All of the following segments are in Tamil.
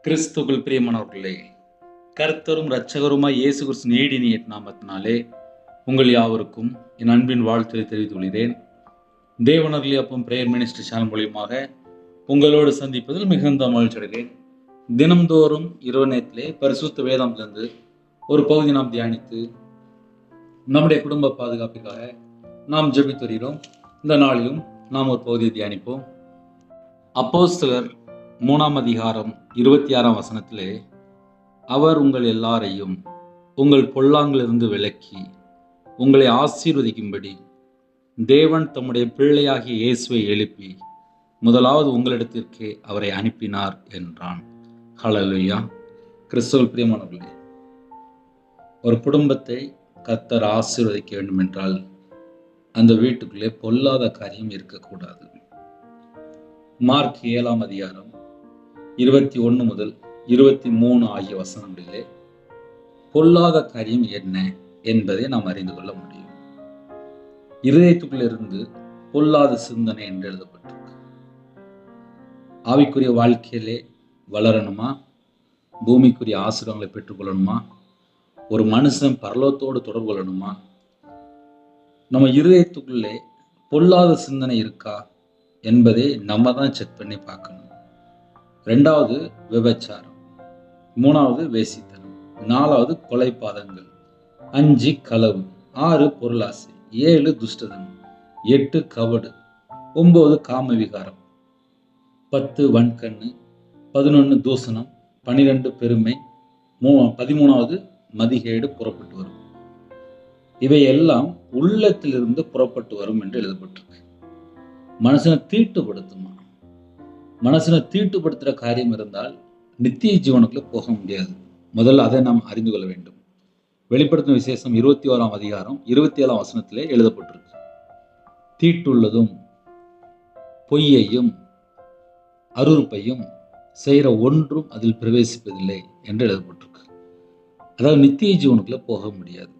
கிறிஸ்துவுக்குள் பிரியமானவர்களே, கர்த்தரும் இரட்சகருமாய் இயேசு கிறிஸ்து நீடிய நாமத்தினாலே உங்கள் யாவருக்கும் என் அன்பின் வாழ்த்தை தெரிவித்துக் கொள்கிறேன். தேவனர்லி அப்பம் பிரேயர் மினிஸ்ட்ரி சேனல் மூலியமாக உங்களோடு சந்திப்பதில் மிகுந்த மகிழ்ச்சி அடைகிறேன். தினம்தோறும் இரவு நேரத்திலே பரிசுத்த வேதாந்திலிருந்து ஒரு பகுதி நாம் தியானித்து நம்முடைய குடும்ப பாதுகாப்பிற்காக நாம் ஜெபித்து வருகிறோம். இந்த நாளிலும் நாம் ஒரு பகுதியை தியானிப்போம். அப்போஸ்தலர் 3 அதிகாரம் 26 வசனத்திலே, அவர் உங்கள் எல்லாரையும் உங்கள் பொல்லாங்கிலிருந்து விலக்கி உங்களை ஆசீர்வதிக்கும்படி தேவன் தம்முடைய பிள்ளையாகிய இயேசுவை எழுப்பி முதலாவது உங்களிடத்திற்கே அவரை அனுப்பினார் என்றான். ஹல்லேலூயா. கிறிஸ்துவுக்குள் பிரியமானவர்களே, ஒரு குடும்பத்தை கர்த்தர் ஆசீர்வதிக்க வேண்டும் என்றால் அந்த வீட்டுக்குள்ளே பொல்லாத காரியம் இருக்கக்கூடாது. மார்க் 7 அதிகாரம் 21 முதல் 23 ஆகிய வசனங்களிலே பொல்லாத காரியம் என்ன என்பதை நாம் அறிந்து கொள்ள முடியும். இருதயத்துக்குள்ளிருந்து பொல்லாத சிந்தனை என்று எழுதப்பட்டிருக்கு. ஆவிக்குரிய வாழ்க்கையிலே வளரணுமா, பூமிக்குரிய ஆசீர்வாதங்களை பெற்றுக்கொள்ளணுமா, ஒரு மனுஷன் பரலோகத்தோடு தொடர்பு கொள்ளணுமா, நம்ம இருதயத்துக்குள்ளே பொல்லாத சிந்தனை இருக்கா என்பதை நம்ம தான் செக் பண்ணி பார்க்கணும். 2வது விபச்சாரம், 3வது வேசித்தனம், 4வது கொலைபாதங்கள், 5 களவு, 6 பொருளாசை, 7 துஷ்டதனம், 8 கபடு, 9 காம விகாரம், 10 வன்கண்ணு, 11 தூசணம், 12 பெருமை, 13வது மதிகேடு புறப்பட்டு வரும். இவை எல்லாம் உள்ளத்திலிருந்து புறப்பட்டு வரும் என்று எழுதப்பட்டிருக்கு. மனுஷனை தீட்டுப்படுத்துமா? மனசனை தீட்டுப்படுத்துகிற காரியம் இருந்தால் நித்திய ஜீவனுக்குள்ள போக முடியாது. முதல்ல அதை நாம் அறிந்து கொள்ள வேண்டும். வெளிப்படுத்தும் விசேஷம் 21 அதிகாரம் 27 வசனத்திலே எழுதப்பட்டிருக்கு. தீட்டுள்ளதும் பொய்யையும் அருவருப்பையும் செய்கிற ஒன்றும் அதில் பிரவேசிப்பதில்லை என்று எழுதப்பட்டிருக்கு. அதாவது நித்திய ஜீவனுக்குள்ள போக முடியாது.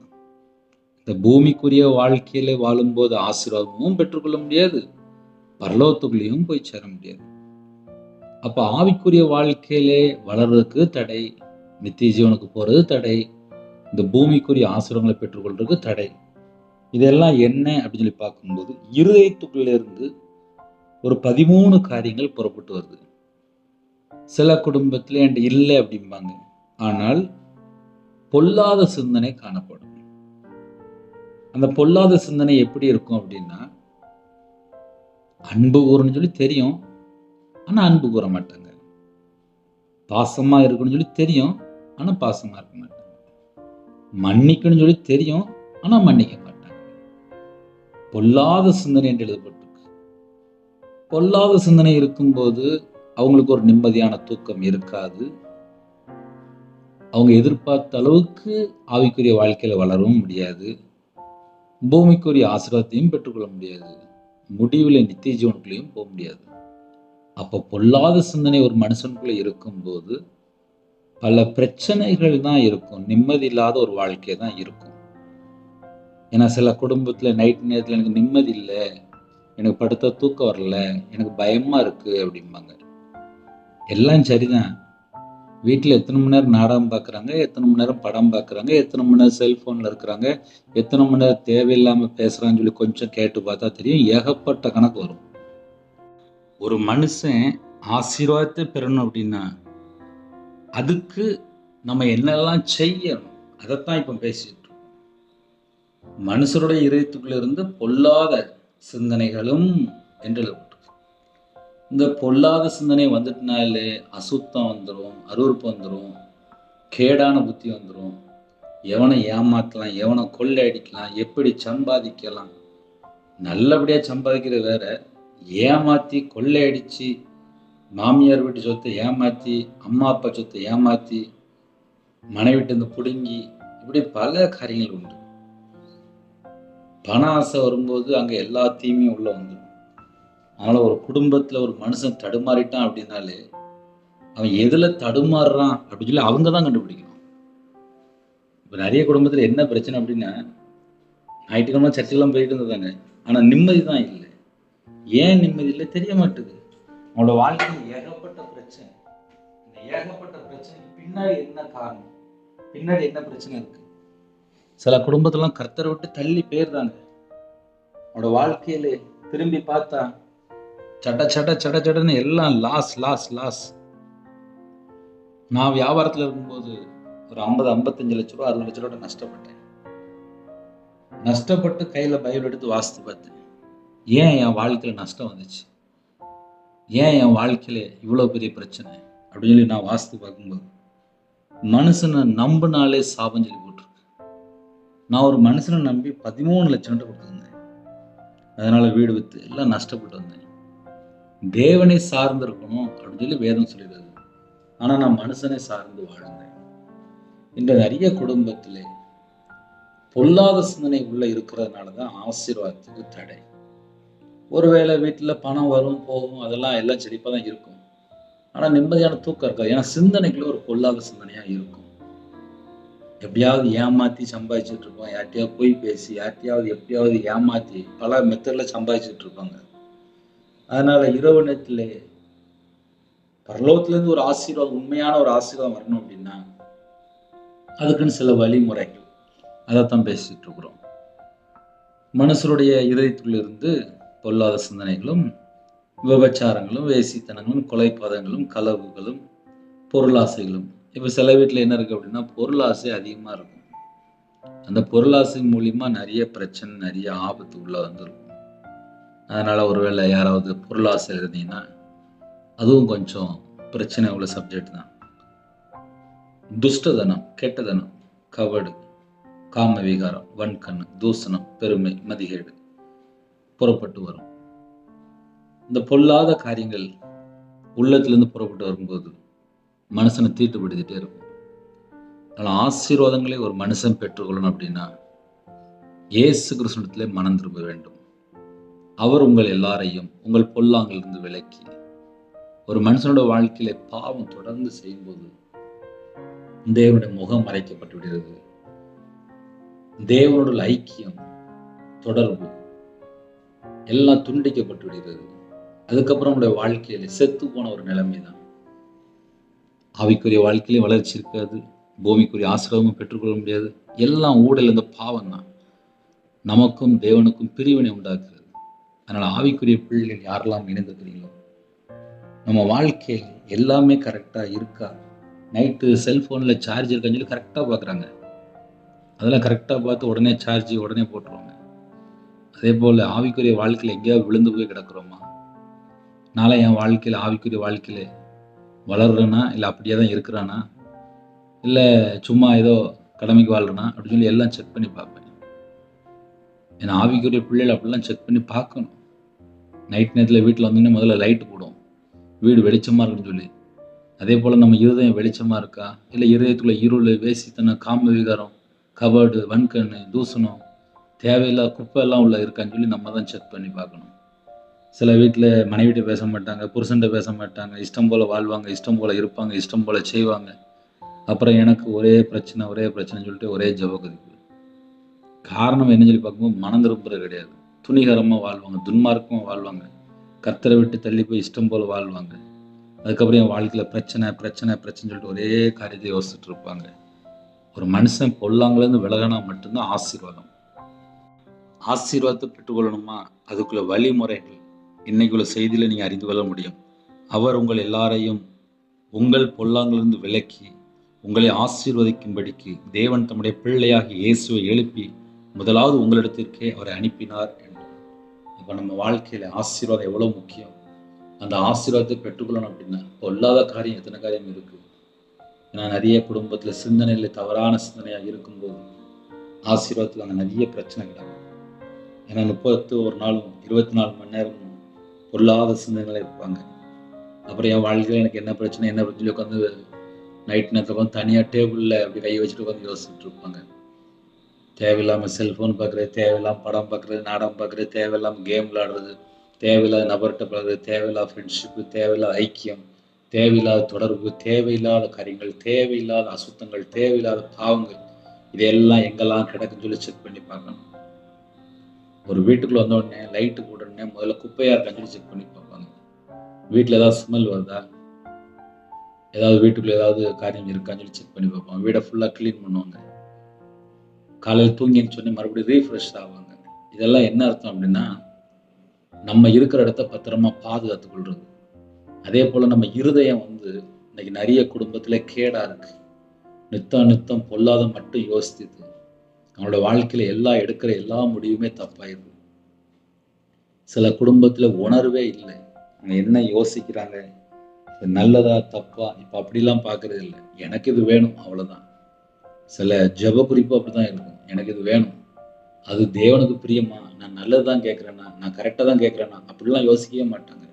இந்த பூமிக்குரிய வாழ்க்கையில வாழும்போது ஆசீர்வாதமும் பெற்றுக்கொள்ள முடியாது, பரலோகத்துக்குள்ளேயும் போய் சேர முடியாது. அப்ப ஆவிக்குரிய வாழ்க்கையிலே வளர்றதுக்கு தடை, நித்திய ஜீவனுக்கு போறது தடை, இந்த பூமிக்குரிய ஆசீர்வாதங்களை பெற்றுக்கொள்றதுக்கு தடை. இதெல்லாம் என்ன அப்படின்னு சொல்லி பார்க்கும்போது இருதயத்துக்குள்ள இருந்து ஒரு 13 காரியங்கள் புறப்பட்டு வருது. சில குடும்பத்துல என்கிட்ட இல்லை அப்படிம்பாங்க, ஆனால் பொல்லாத சிந்தனை காணப்படும். அந்த பொல்லாத சிந்தனை எப்படி இருக்கும் அப்படின்னா, அன்பு கூறணும்னு சொல்லி தெரியும், ஆனா அன்பு கூற மாட்டாங்க. பாசமா இருக்கணும்னு சொல்லி தெரியும், ஆனா பாசமா இருக்க மாட்டாங்க. மன்னிக்கணும்னு சொல்லி தெரியும், ஆனா மன்னிக்க மாட்டாங்க. பொல்லாத சிந்தனை என்று எழுதப்பட்டிருக்கு. பொல்லாத சிந்தனை இருக்கும்போது அவங்களுக்கு ஒரு நிம்மதியான தூக்கம் இருக்காது. அவங்க எதிர்பார்த்த அளவுக்கு ஆவிக்குரிய வாழ்க்கையில வளரவும் முடியாது, பூமிக்குரிய ஆசீர்வாதத்தையும் பெற்றுக்கொள்ள முடியாது, முடிவில் நித்திய ஜீவனுக்குள்ளேயும் போக முடியாது. அப்போ பொல்லாத சிந்தனை ஒரு மனுஷனுக்குள்ள இருக்கும்போது பல பிரச்சனைகள் தான் இருக்கும், நிம்மதி இல்லாத ஒரு வாழ்க்கை தான் இருக்கும். ஏன்னா சில குடும்பத்துல நைட் நேரத்துல எனக்கு நிம்மதி இல்லை, எனக்கு படுத்த தூக்கம் வரல, எனக்கு பயமா இருக்கு அப்படிம்பாங்க. எல்லாம் சரிதான். வீட்டில் எத்தனை மணி நேரம் நாடகம் பார்க்குறாங்க, எத்தனை மணி நேரம் படம் பார்க்குறாங்க, எத்தனை மணி நேரம் செல்ஃபோனில் இருக்கிறாங்க, எத்தனை மணி நேரம் தேவையில்லாமல் பேசுகிறான்னு சொல்லி கொஞ்சம் கேட்டு பார்த்தா தெரியும், ஏகப்பட்ட கணக்கு வரும். ஒரு மனுஷன் ஆசீர்வாதத்தை பெறணும் அப்படின்னா அதுக்கு நம்ம என்னெல்லாம் செய்யணும் அதைத்தான் இப்போ பேசிட்டு இருக்கோம். மனுஷருடைய இதயத்துக்குள்ள இருந்து பொல்லாத சிந்தனைகளும் என்று எழுதப்பட்டிருக்கு. இந்த பொல்லாத சிந்தனை வந்துட்டுனாலே அசுத்தம் வந்துடும், அருவருப்பு வந்துடும், கேடான புத்தி வந்துடும். எவனை ஏமாற்றலாம், எவனை கொள்ளை அடிக்கலாம், எப்படி சம்பாதிக்கலாம். நல்லபடியாக சம்பாதிக்கிறது வேற, ஏமாற்றி கொள்ளையடிச்சு மாமியார் வீட்டு சொத்தை ஏமாற்றி, அம்மா அப்பா சொத்தை ஏமாற்றி, மனைவிட்டு பிடுங்கி, இப்படி பல காரியங்கள் உண்டு. பண ஆசை வரும்போது அங்கே எல்லா தீமையும் உள்ள வந்துடும். அதனால ஒரு குடும்பத்தில் ஒரு மனுஷன் தடுமாறிட்டான் அப்படின்னாலே அவன் எதில் தடுமாறுறான் அப்படின்னு சொல்லி அவங்க தான் கண்டுபிடிக்கணும். இப்போ நிறைய குடும்பத்தில் என்ன பிரச்சனை அப்படின்னா, ஞாயிற்றுக்கிழமை சர்ச்சைக்கெல்லாம் போயிட்டு இருந்ததாங்க, ஆனால் நிம்மதி தான் இல்லை. ஏன் நிம்மதி இல்லை தெரிய மாட்டுது. அவனோட வாழ்க்கையில் ஏகப்பட்ட பிரச்சனை. ஏகப்பட்ட பிரச்சனைக்கு பின்னாடி என்ன காரணம், பின்னாடி என்ன பிரச்சனை இருக்கு? சில குடும்பத்தெல்லாம் கர்த்தரை விட்டு தள்ளி போயிருந்தாங்க. அவனோட வாழ்க்கையில திரும்பி பார்த்தா சட சட சட சடன்னு எல்லாம் லாஸ் லாஸ் லாஸ். நான் வியாபாரத்துல இருக்கும்போது ஒரு 55 லட்ச ரூபா 60 லட்ச ரூபா நஷ்டப்பட்டேன். நஷ்டப்பட்டு கையில பைபிள் எடுத்து வாசித்து பார்த்தேன். ஏன் என் வாழ்க்கையில நஷ்டம் வந்துச்சு, ஏன் என் வாழ்க்கையில இவ்வளவு பெரிய பிரச்சனை அப்படின்னு சொல்லி நான் வாசித்து பார்க்கும்போது, மனுஷனை நம்பினாலே சாபம் சொல்லி போட்டிருக்கு. நான் ஒரு மனுஷனை நம்பி 13 லட்சம் கொடுத்துருந்தேன். அதனால வீடு வித்து எல்லாம் நஷ்டப்பட்டு வந்தேன். தேவனை சார்ந்து இருக்கணும் அப்படின்னு சொல்லி வேதம் சொல்லிடுறது. ஆனா நான் மனுஷனை சார்ந்து வாழ்ந்தேன். இந்த நிறைய குடும்பத்திலே பொல்லாத சிந்தனை உள்ள இருக்கிறதுனாலதான் ஆசீர்வாதத்துக்கு தடை. ஒருவேளை வீட்டுல பணம் வரும் போகும், அதெல்லாம் எல்லாம் செழிப்பாதான் இருக்கும். ஆனா நிம்மதியான தூக்கம் இருக்காது. ஏன்னா சிந்தனைக்குள்ள ஒரு பொல்லாத சிந்தனையா இருக்கும். எப்படியாவது ஏமாத்தி சம்பாதிச்சுட்டு இருப்போம், யார்ட்டையாவது போய் பேசி யார்ட்டையாவது எப்படியாவது ஏமாத்தி பல மெத்தட்ல சம்பாதிச்சுட்டு இருப்பாங்க. அதனால இரவு நேரத்திலே பரலோகத்திலிருந்து ஒரு ஆசீர்வாதம், உண்மையான ஒரு ஆசீர்வாதம் வரணும் அப்படின்னா அதுக்குன்னு சில வழிமுறைகள், அதைத்தான் பேசிட்டு இருக்கிறோம். மனுஷருடைய இதயத்திலிருந்து பொல்லாத சிந்தனைகளும், விபச்சாரங்களும், வேசித்தனங்களும், கொலைபாதங்களும், களவுகளும், பொருளாசைகளும். இப்ப சில வீட்டுல என்ன இருக்கு அப்படின்னா பொருளாசை அதிகமா இருக்கும். அந்த பொருளாசை மூலியமா நிறைய பிரச்சனை, நிறைய ஆபத்து உள்ள வந்துருக்கும். அதனால ஒருவேளை யாராவது பொருளாசை இருந்தீங்கன்னா அதுவும் கொஞ்சம் பிரச்சனை உள்ள சப்ஜெக்ட் தான். துஷ்டதனம், கெட்டதனம், கவடு, காம விகாரம், வன்கண்ணு, தூசணம், பெருமை, மதிகேடு புறப்பட்டு வரும். இந்த பொல்லாத காரியங்கள் உள்ளத்திலிருந்து புறப்பட்டு வரும்போது மனுஷனை தீட்டுப்படுத்திட்டே இருக்கும். ஆனால் ஆசீர்வாதங்களை ஒரு மனுஷன் பெற்றுக்கொள்ளணும் அப்படின்னா இயேசு கிறிஸ்துவிடத்திலே மனம் திரும்ப வேண்டும். அவர் உங்கள் எல்லாரையும் உங்கள் பொல்லாங்கிலிருந்து விலக்கி, ஒரு மனுஷனோட வாழ்க்கையில பாவம் தொடர்ந்து செய்யும்போது தேவனுடைய முகம் மறைக்கப்பட்டு விடுகிறது. தேவனோட ஐக்கியம், தொடர்பு எல்லாம் துண்டிக்கப்பட்டு விடுகிறது. அதுக்கப்புறம் நம்முடைய வாழ்க்கையில செத்து போன ஒரு நிலைமை தான். ஆவிக்குரிய வாழ்க்கையிலும் வளர்ச்சி இருக்காது, பூமிக்குரிய ஆசீர்வாதமும் பெற்றுக்கொள்ள முடியாது. எல்லாம் ஊழல், இந்த பாவம் தான் நமக்கும் தேவனுக்கும் பிரிவினை உண்டாக்குறது. அதனால ஆவிக்குரிய பிள்ளைகள் யாரெல்லாம் இணைந்திருக்கிறீங்களோ நம்ம வாழ்க்கையில் எல்லாமே கரெக்டா இருக்கா, நைட்டு செல்போன்ல சார்ஜ் இருக்கான்னு சொல்லி கரெக்டா பார்க்குறாங்க. அதெல்லாம் கரெக்டா பார்த்து உடனே சார்ஜ் உடனே போட்டுருவாங்க. அதே போல ஆவிக்குரிய வாழ்க்கையில எங்கேயாவது விழுந்து போய் கிடக்குறோமா? நாளை என் வாழ்க்கையில ஆவிக்குரிய வாழ்க்கையில வளர்றேனா, இல்லை அப்படியே தான் இருக்கிறானா, இல்லை சும்மா ஏதோ கடமைக்கு வாழ்றேனா அப்படின்னு சொல்லி எல்லாம் செக் பண்ணி பார்ப்பேன். ஏன்னா ஆவிக்குரிய பிள்ளைகள் அப்படிலாம் செக் பண்ணி பார்க்கணும். நைட் நேரத்தில் வீட்டில் வந்தோடனே முதல்ல லைட்டு போடும், வீடு வெளிச்சமாக இருக்குன்னு சொல்லி. அதே போல் நம்ம இருதயம் வெளிச்சமாக இருக்கா, இல்லை இருதயத்துக்குள்ள இருள், வேசித்தனம், காம விகாரம், கபடு, வன்கண்ணு, தூசணம், தேவையில்லாத குப்பை எல்லாம் உள்ள இருக்கான்னு சொல்லி நம்ம தான் செக் பண்ணி பார்க்கணும். சில வீட்டில் மனைவிட்ட பேச மாட்டாங்க, புருஷன்கிட்ட பேச மாட்டாங்க, இஷ்டம் போல் வாழ்வாங்க, இஷ்டம் போல் இருப்பாங்க, இஷ்டம் போல் செய்வாங்க. அப்புறம் எனக்கு ஒரே பிரச்சனை சொல்லிட்டு ஒரே ஜபகதிப்பு. காரணம் என்ன சொல்லி பார்க்கும்போது மனம் திரும்புறது கிடையாது. துணிகரமாக வாழ்வாங்க, துன்மார்க்கமாக வாழ்வாங்க, கர்த்தரை விட்டு தள்ளி போய் இஷ்டம் போல் வாழ்வாங்க. அதுக்கப்புறம் என் வாழ்க்கையில் பிரச்சனை சொல்லிட்டு ஒரே காரியத்தை யோசிச்சுட்டு இருப்பாங்க. ஒரு மனுஷன் பொல்லாங்கிலேருந்து விலகினா மட்டும்தான் ஆசீர்வாதம். ஆசீர்வாதத்தை பெற்றுக்கொள்ளணுமா, அதுக்குள்ள வழிமுறைகள் இன்னைக்குள்ள செய்தியில நீங்க அறிந்து கொள்ள முடியும். அவர் உங்கள் எல்லாரையும் உங்கள் பொல்லாங்கிலிருந்து விலக்கி உங்களை ஆசீர்வதிக்கும்படிக்கு தேவன் தம்முடைய பிள்ளையாகி இயேசுவை எழுப்பி முதலாவது உங்களிடத்திற்கே அவரை அனுப்பினார் என்றார். அப்ப நம்ம வாழ்க்கையில ஆசீர்வாதம் எவ்வளவு முக்கியம். அந்த ஆசீர்வாதத்தை பெற்றுக்கொள்ளணும் அப்படின்னா பொல்லாத காரியம் எத்தனை காரியம் இருக்கு. ஏன்னா நிறைய குடும்பத்துல சிந்தனையில தவறான சிந்தனையா இருக்கும்போது ஆசீர்வாதத்துல அங்க நிறைய பிரச்சனை கிடக்கும். ஏன்னா 31 நாளும் 24 மணி நேரமும் பொல்லாத சிந்தனைகளா இருப்பாங்க. அப்புறம் என் வாழ்க்கையில் எனக்கு என்ன பிரச்சனை சொல்லி உட்காந்து நைட் நேரத்தில் உட்காந்து தனியாக டேபிளில் அப்படி கை வச்சுட்டு உட்காந்து யோசிச்சுட்டு இருப்பாங்க. தேவையில்லாமல் செல்ஃபோன் பார்க்குறது, தேவையில்லாமல் படம் பார்க்குறது, நாடகம் பார்க்குறது, தேவையில்லாமல் கேம் விளையாடுறது, தேவையில்லாத நபர்கிட்ட பழகுறது, தேவையில்லாத ஃப்ரெண்ட்ஷிப்பு, தேவையில்லாத ஐக்கியம், தேவையில்லாத தொடர்பு, தேவையில்லாத காரியங்கள், தேவையில்லாத அசுத்தங்கள், தேவையில்லாத பாவங்கள், இதெல்லாம் எங்கெல்லாம் கிடக்குன்னு சொல்லி செக் பண்ணி பார்க்கணும். ஒரு வீட்டுக்குள்ள வந்த உடனே லைட்டு போட்ட உடனே முதல்ல குப்பையா இருக்கான்னு சொல்லி செக் பண்ணி பார்ப்பாங்க. வீட்டில் ஏதாவது ஸ்மெல் வருதா, ஏதாவது வீட்டுக்குள்ள ஏதாவது காரியம் இருக்கான்னு சொல்லி செக் பண்ணி பார்ப்பாங்க. வீடை ஃபுல்லாக க்ளீன் பண்ணுவாங்க. காலையில் தூங்கின்னு சொல்லி மறுபடியும் ரீஃப்ரெஷ் ஆவாங்க. இதெல்லாம் என்ன அர்த்தம் அப்படின்னா, நம்ம இருக்கிற இடத்த பத்திரமா பாதுகாத்துக் கொள்றது. அதே போல நம்ம இருதயம் இன்னைக்கு நிறைய குடும்பத்துல கேடா இருக்கு. நித்தம் நித்தம் பொல்லாத மட்டும் யோசித்து அவங்களோட வாழ்க்கையில எடுக்கிற எல்லா முடிவுமே தப்பாயிருது. சில குடும்பத்துல உணர்வே இல்லை. அவங்க என்ன யோசிக்கிறாங்க, இது நல்லதா தப்பா, இப்ப அப்படிலாம் பாக்குறது இல்லை. எனக்கு இது வேணும், அவ்வளவுதான். சில ஜெப குறிப்பு அப்படிதான் இருக்கும். எனக்கு இது வேணும், அது தேவனுக்கு பிரியமா, நான் நல்லதுதான் கேட்கிறேன்னா, நான் கரெக்டா தான் கேட்கிறேன்னா, அப்படிலாம் யோசிக்கவே மாட்டாங்க.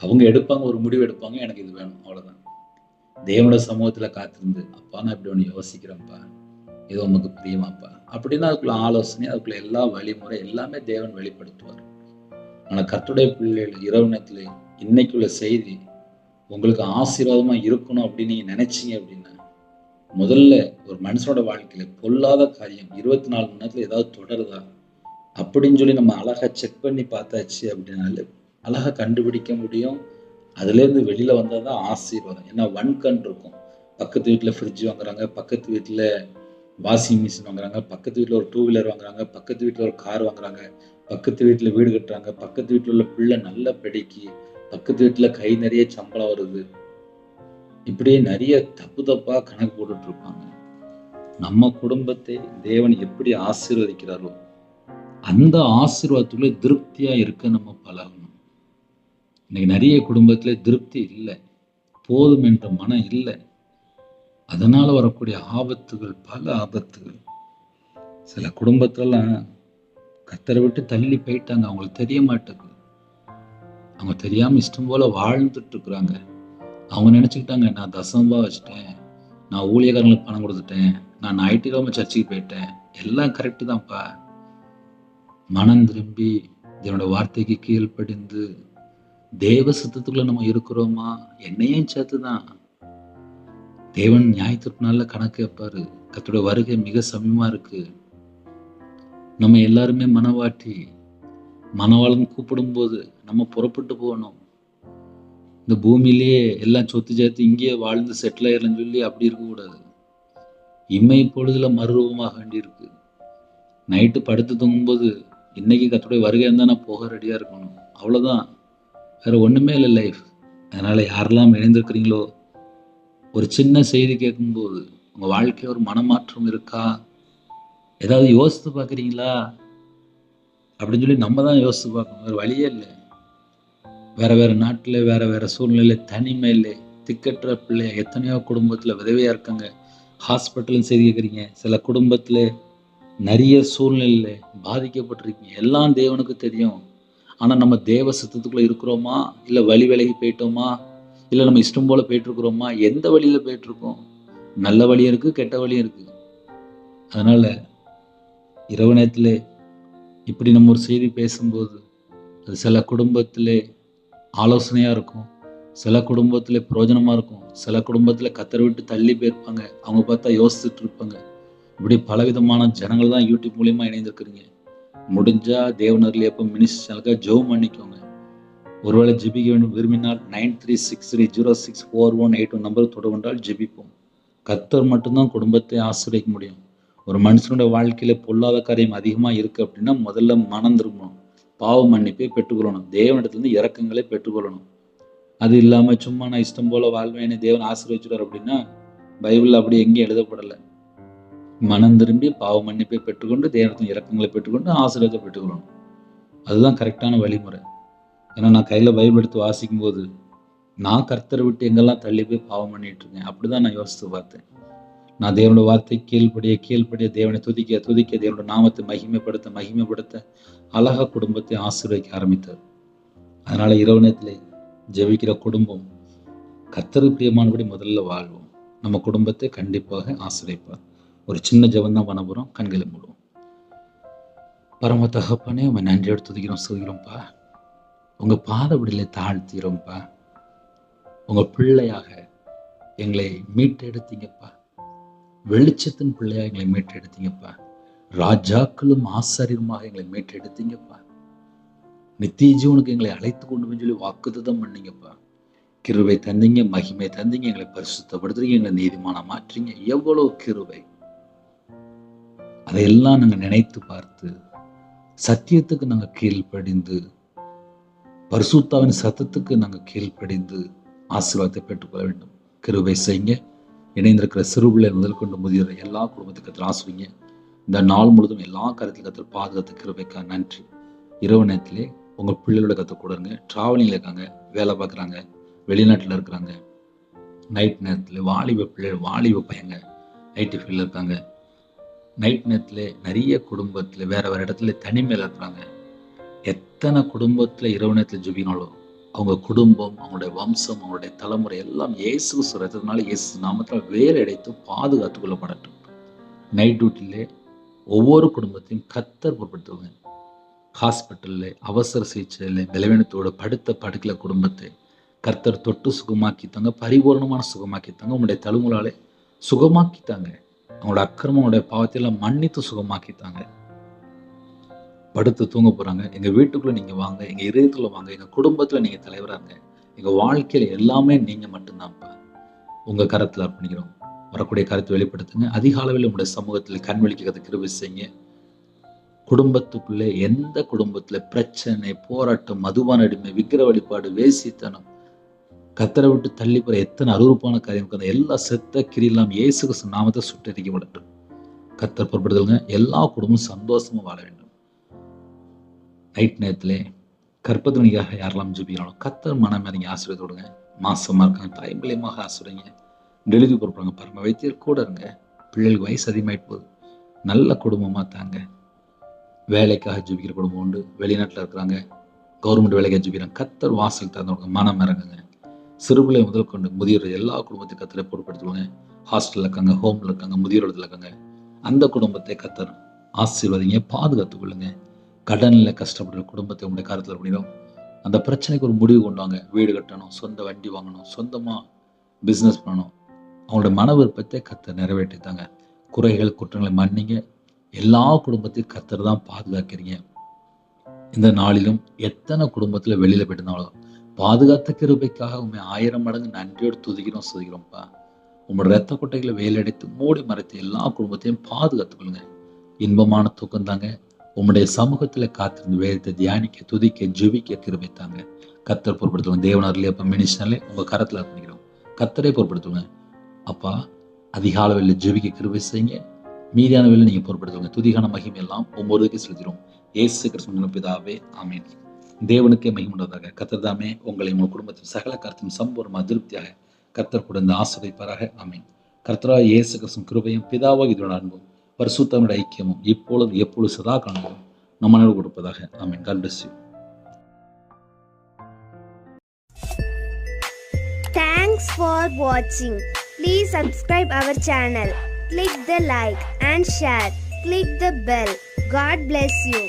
அவங்க எடுப்பாங்க, ஒரு முடிவு எடுப்பாங்க, எனக்கு இது வேணும், அவ்வளவுதான். தேவனோட சமூகத்துல காத்திருந்து, அப்பா நான் இப்படி ஒண்ணு யோசிக்கிறேன்ப்பா, இது உனக்கு பிரியமாப்பா அப்படின்னா அதுக்குள்ள ஆலோசனை, அதுக்குள்ள எல்லா வழிமுறை எல்லாமே தேவன் வெளிப்படுத்துவார். ஆனா கர்த்தருடைய பிள்ளைகள் இரவு நேரத்துல இன்னைக்குள்ள செய்தி உங்களுக்கு ஆசீர்வாதமா இருக்கணும் அப்படின்னு நீங்க நினைச்சீங்க அப்படின்னா, முதல்ல ஒரு மனுஷனோட வாழ்க்கையில பொல்லாத காரியம் 24 மணி நேரத்துல ஏதாவது தொடருதா அப்படின்னு சொல்லி நம்ம அழகா செக் பண்ணி பார்த்தாச்சு அப்படின்னாலே அழகா கண்டுபிடிக்க முடியும். அதுல இருந்து வெளியில வந்தாதான் ஆசீர்வாதம். ஏன்னா வன்கண் இருக்கும். பக்கத்து வீட்டுல ஃப்ரிட்ஜ் வாங்குறாங்க, பக்கத்து வீட்டுல வாஷிங் மிஷின் வாங்குறாங்க, பக்கத்து வீட்டுல ஒரு 2 வீலர் வாங்குறாங்க, பக்கத்து வீட்டுல ஒரு கார் வாங்குறாங்க, பக்கத்து வீட்டுல வீடு கட்டுறாங்க, பக்கத்து வீட்டுல உள்ள பிள்ளை நல்ல படிக்கு, பக்கத்து வீட்டுல கை நிறைய சம்பளம் வருது. இப்படியே நிறைய தப்பு தப்பா கணக்கு போட்டுட்டு இருப்பாங்க. நம்ம குடும்பத்தை தேவன் எப்படி ஆசீர்வதிக்கிறாரோ அந்த ஆசீர்வாதத்துக்குள்ள திருப்தியா இருக்க நம்ம பழகணும். இன்னைக்கு நிறைய குடும்பத்துல திருப்தி இல்லை, போதும் என்ற மனம் இல்லை. அதனால வரக்கூடிய ஆபத்துகள், பல ஆபத்துகள். சில குடும்பத்திலாம் கர்த்தரை விட்டு தள்ளி போயிட்டாங்க, அவங்களுக்கு தெரிய மாட்டேங்குது. அவங்க தெரியாம இஷ்டம் போல வாழ்ந்துட்டு இருக்கிறாங்க. அவங்க நினைச்சுக்கிட்டாங்க, நான் தசம்பா வச்சுட்டேன், நான் ஊழியக்காரங்களுக்கு பணம் கொடுத்துட்டேன், நான் ஞாயிற்றுக்கிழமை சர்ச்சுக்கு போயிட்டேன், எல்லாம் கரெக்டு தான்ப்பா. மனம் திரும்பி என்னோட வார்த்தைக்கு கீழ்ப்படிந்து தேவ சித்தத்துக்குள்ள நம்ம இருக்கிறோமா, என்னையும் சேர்த்துதான். தேவன் நியாயத்திற்கு நாள்ல கணக்கு வைப்பாரு. கர்த்தருடைய வருகை மிக சமீபமா இருக்கு. நம்ம எல்லாருமே மணவாளன் கூப்பிடும் போது நம்ம புறப்பட்டு போகணும். இந்த பூமியிலேயே எல்லாம் சொத்து சேர்த்து இங்கேயே வாழ்ந்து செட்டில் ஆயிரலன்னு சொல்லி அப்படி இருக்கக்கூடாது. இம்மை பொழுதுல மறுரூபமாக வேண்டியிருக்கு. நைட்டு படுத்து தூங்கும்போது இன்னைக்கு கர்த்தருடைய வருகை இருந்தா நான் போக ரெடியா இருக்கணும், அவ்வளவுதான். வேற ஒண்ணுமே இல்லை லைஃப். அதனால யாரெல்லாம் இணைந்திருக்கிறீங்களோ, ஒரு சின்ன செய்தி கேட்கும்போது உங்க வாழ்க்கைய ஒரு மனமாற்றம் இருக்கா, ஏதாவது யோசித்து பார்க்குறீங்களா அப்படின்னு சொல்லி நம்ம தான் யோசித்து பார்க்கணும். வேறு வழியே இல்லை. வேற நாட்டில் வேற சூழ்நிலை, தனிமையில் திக்கற்ற பிள்ளை எத்தனையோ குடும்பத்தில் விதவையாக இருக்காங்க. ஹாஸ்பிட்டலும் செய்தி கேட்குறீங்க. சில குடும்பத்தில் நிறைய சூழ்நிலையில் பாதிக்கப்பட்டிருக்கீங்க. எல்லாம் தேவனுக்கு தெரியும். ஆனால் நம்ம தேவ சித்தத்துக்குள்ளே இருக்கிறோமா, இல்லை வழி விலகி போயிட்டோமா, இல்லை நம்ம இஷ்டம் போல் போயிட்டுருக்குறோமா, எந்த வழியில் போயிட்டுருக்கோம்? நல்ல வழியும் இருக்குது, கெட்ட வழியும் இருக்குது. அதனால் இரவு நேரத்தில் இப்படி நம்ம ஒரு செய்தி பேசும்போது அது சில குடும்பத்தில் ஆலோசனையாக இருக்கும், சில குடும்பத்தில் பிரயோஜனமாக இருக்கும், சில குடும்பத்தில் கத்தரை விட்டு தள்ளி போயிருப்பாங்க, அவங்க பார்த்தா யோசிச்சுட்டு இருப்பாங்க. இப்படி பலவிதமான ஜனங்கள் தான் யூடியூப் மூலியமா இணைந்திருக்கிறீங்க. முடிஞ்சா தேவனர்ல எப்போ மினிஸ்டர்களுக்காக ஜெபம் பண்ணிக்கோங்க. ஒருவேளை ஜெபிக்க வேண்டும் விரும்பினால் 9363064181 நம்பர் தொடர்புண்டால் ஜெபிப்போம். கத்தர் மட்டும்தான் குடும்பத்தை ஆசீர்வதிக்க முடியும். ஒரு மனுஷனுடைய வாழ்க்கையில பொல்லாத காரியம் அதிகமா இருக்கு அப்படின்னா முதல்ல மனம் திரும்பணும், பாவ மன்னிப்பை பெற்றுக்கொள்ளணும், தேவனிடத்திலிருந்து இரக்கங்களை பெற்றுக்கொள்ளணும். அது இல்லாம சும்மா நான் இஷ்டம் போல வாழ்வேன்னு தேவன் ஆசீர்வதிச்சுட்டார் அப்படின்னா பைபிள்ல அப்படி எங்கேயும் எழுதப்படலை. மனம் திரும்பி பாவ மன்னிப்பை பெற்றுக்கொண்டு தேவனிடத்தின் இரக்கங்களை பெற்றுக்கொண்டு ஆசீர்வாதத்தை பெற்றுக்கொள்ளணும். அதுதான் கரெக்டான வழிமுறை. ஏன்னா நான் கையில பைபிள் எடுத்து வாசிக்கும் போது நான் கர்த்தரை விட்டு எங்கெல்லாம் தள்ளி போய் பாவம் பண்ணிட்டு இருக்கேன் அப்படிதான் நான் யோசித்து பார்த்தேன். நான் தேவனோட வார்த்தை கீழ்ப்படிய தேவனை துதிக்க தேவனோட நாமத்தை மகிமைப்படுத்த அழகா குடும்பத்தை ஆசீர்வதிக்க ஆரம்பித்தார். அதனால இரவு நேரத்திலே ஜெபிக்கிற குடும்பம் கர்த்தருக்கு பிரியமானபடி முதல்ல வாழ்வோம். நம்ம குடும்பத்தை கண்டிப்பாக ஆசீர்வதிப்பார். ஒரு சின்ன ஜெபம் தான் பண்ண போறோம். கண்களை மூடுவோம். பரம தகப்பனே, உங்க நன்றியோடு துதிக்கிறோம்ப்பா. உங்க பாதபடியில தாழ்த்திரோம்ப்பா. உங்க பிள்ளையாக எங்களை மீட்டெடுத்தீங்கப்பா. வெளிச்சத்தின் பிள்ளையா எங்களை மீட்டெடுத்தீங்கப்பா. ராஜாக்களும் ஆசாரியருமாக எங்களை மீட்டெடுத்தீங்கப்பா. நித்திய ஜீவனுக்கு எங்களை அழைத்து கொண்டு சொல்லி வாக்குத்தத்தம் பண்ணீங்கப்பா. கிருபை தந்தீங்க, மகிமை தந்தீங்க, எங்களை பரிசுத்தப்படுத்துறீங்க, எங்களை நீதிமானா மாற்றீங்க. எவ்வளவு கிருபை! அதையெல்லாம் நாங்கள் நினைத்து பார்த்து சத்தியத்துக்கு நாங்கள் கீழ்ப்படிந்து, பரிசுத்தாவின் சத்தத்துக்கு நாங்கள் கீழ்ப்படிந்து ஆசீர்வாதத்தை பெற்றுக்கொள்ள வேண்டும். கிருபை செய்யுங்க. இணைந்திருக்கிற சிறுபிள்ளை முதல் கொண்டு முதியோர் எல்லா குடும்பத்துக்கு கத்தர் ஆசிரிங்க. இந்த நாள் முழுதும் எல்லா காரியத்திலும் கத்தர் பாதுகாத்து கிருபைக்கா நன்றி. இரவு நேரத்திலே உங்கள் பிள்ளைகளோட கற்றுக் கொடுங்க. ட்ராவலிங்கில் இருக்காங்க, வேலை பார்க்குறாங்க, வெளிநாட்டில் இருக்கிறாங்க. நைட் நேரத்தில் வாலிப பிள்ளைகள், வாலிப பையங்க ஐடி ஃபீல்டில் இருக்காங்க. நைட் நேரத்தில் நிறைய குடும்பத்தில் வேறு வேறு இடத்துல தனிமையில் இருக்கிறாங்க. எத்தனை குடும்பத்தில் இரவு நேரத்தில் ஜெபினாலும் அவங்க குடும்பம், அவங்களுடைய வம்சம், அவங்களுடைய தலைமுறை எல்லாம் இயேசு சுரத்தினால இயேசு நாமத்தில் வேலை அடைத்து பாதுகாத்து கொள்ளப்படட்டும். நைட் டியூட்டிலே ஒவ்வொரு குடும்பத்தையும் கத்தர் பொருட்படுத்துவாங்க. ஹாஸ்பிட்டலில் அவசர சிகிச்சையில் பலவீனத்தோடு படுத்த படுக்கல குடும்பத்தை கர்த்தர் தொட்டு சுகமாக்கித்தாங்க, பரிபூர்ணமான சுகமாக்கித்தாங்க. உங்களுடைய தலைமுறையாலே சுகமாக்கித்தாங்க. அவங்களோட அக்கிரமம், அவங்களுடைய பாவத்தையெல்லாம் மன்னித்து சுகமாக்கித்தாங்க. படுத்து தூங்க போகிறாங்க. எங்கள் வீட்டுக்குள்ளே நீங்கள் வாங்க, எங்கள் இதயத்தில் வாங்க, எங்கள் குடும்பத்தில் நீங்கள் தலைவராங்க. எங்கள் வாழ்க்கையில் எல்லாமே நீங்கள் மட்டும்தான்ப்பா. உங்கள் கரத்தில் அர்ப்பணிக்கிறோம். வரக்கூடிய கருத்தை வெளிப்படுத்துங்க. அதிக அளவில் உங்களுடைய சமூகத்தில் கண்வெளிக்கிறது கிருபை செய்யுங்க. குடும்பத்துக்குள்ளே எந்த குடும்பத்தில் பிரச்சனை, போராட்டம், மதுபான அடிமை, விக்கிர வழிபாடு, வேசித்தனம், கத்தரை விட்டு தள்ளி போகிற எத்தனை அருவருப்பான காரியம் எல்லா செத்த கிரியெல்லாம் இயேசு கிறிஸ்து நாமத்தை சுட்டரிக்கப்படட்டும். கத்தர் பொறுப்படுத்துங்க. எல்லா குடும்பமும் சந்தோஷமா வாழ வேண்டும். நைட் நேரத்தில் கற்பத்தினிக்காக யாரெல்லாம் ஜெபிக்கிறாங்களோ கத்தர் மனம் இறங்கி ஆசீர்வாதம் கொடுங்க. மாசமாக இருக்காங்க, தாய்மொழியமாக ஆசீர்வதிங்க. டெலிவரி பொறுப்பாங்க, பரம வைத்தியர் கூட இருங்க. பிள்ளைகளுக்கு வயசு அதிகமாயிட்டு போகுது, நல்ல குடும்பமாக தாங்க. வேலைக்காக ஜெபிக்கிற குடும்பம் உண்டு, வெளிநாட்டில் இருக்கிறாங்க, கவர்மெண்ட் வேலைக்காக ஜெபிக்கிறாங்க. கத்தர் வாசல் திறந்து மனம் இறங்குங்க. சிறுபிள்ளை முதல் கொண்டு முதியோர் எல்லா குடும்பத்தையும் கத்தரை பொருட்படுத்துவாங்க. ஹாஸ்டலில் இருக்காங்க, ஹோமில் இருக்காங்க, முதியோர் இடத்துல இருக்காங்க. அந்த குடும்பத்தை கத்தர் ஆசீர்வதிங்க, பாதுகாத்துக் கொள்ளுங்க. கடனில் கஷ்டப்படுற குடும்பத்தை உங்களுடைய காலத்தில் பண்ணிடும். அந்த பிரச்சனைக்கு ஒரு முடிவு கொண்டு வாங்க. வீடு கட்டணும், சொந்த வண்டி வாங்கணும், சொந்தமாக பிஸ்னஸ் பண்ணணும். அவங்களோட மன விருப்பத்தை கத்தர் நிறைவேற்றித்தாங்க. குறைகள் குற்றங்களை மன்னிங்க. எல்லா குடும்பத்தையும் கத்தர் தான் பாதுகாக்கிறீங்க. இந்த நாளிலும் எத்தனை குடும்பத்தில் வெளியில் போயிட்டுருந்தாலும் பாதுகாத்த கிருபைக்காக உண்மை 1000 மடங்கு நன்றியோடு துதிக்கிறோம், சுதிக்கிறோம்ப்பா. உங்களோட ரத்த கொட்டைகளை வேலடைத்து மூடி மறைத்து எல்லா குடும்பத்தையும் பாதுகாத்துக்கொள்ளுங்க. இன்பமான தூக்கம் தாங்க. உங்களுடைய சமூகத்தில் காத்திருந்து வேதத்தை தியானிக்க, துதிக்க, ஜெபிக்க கிருபைத்தாங்க. கத்தர் பொருட்படுத்துவாங்க. தேவனாரிலே அப்போ மினிஷனாலே உங்கள் கரத்தில் அர்ப்பணிக்கிறோம். கத்தரை பொருட்படுத்துவாங்க. அப்பா, அதிக அளவில் ஜெபிக்க கிருபை செய்யுங்க. மீதியான வேலை நீங்கள் பொருட்படுத்துவாங்க. துதிகான மகிமை எல்லாம் ஒவ்வொருவருக்கும் செலுத்திடும். இயேசு கிறிஸ்துவின் பிதாவே, ஆமீன். தேவனுக்கே மகிமையுள்ளதாக. கர்த்தர் தாமே உங்களை உங்கள் குடும்பத்தின் சகல கருத்தும் சம்பூர்ண அதிருப்தியாக கர்த்தர் கொடுத்து ஆசீர்வதிப்பாராக. ஆமீன். கர்த்தராகிய இயேசு கிறிஸ்துவின் கிருபையும் பிதாவாகிய இதோட அன்பும் பரிசுத்தமுடைய ஐக்கியமும் இப்பொழுது எப்பொழுது சதா காலமும் நம்மளோடு கொடுப்பதாக. ஆமீன். God bless you. Thanks for watching. Please subscribe our channel. Click the like and share. Click the bell. God bless you.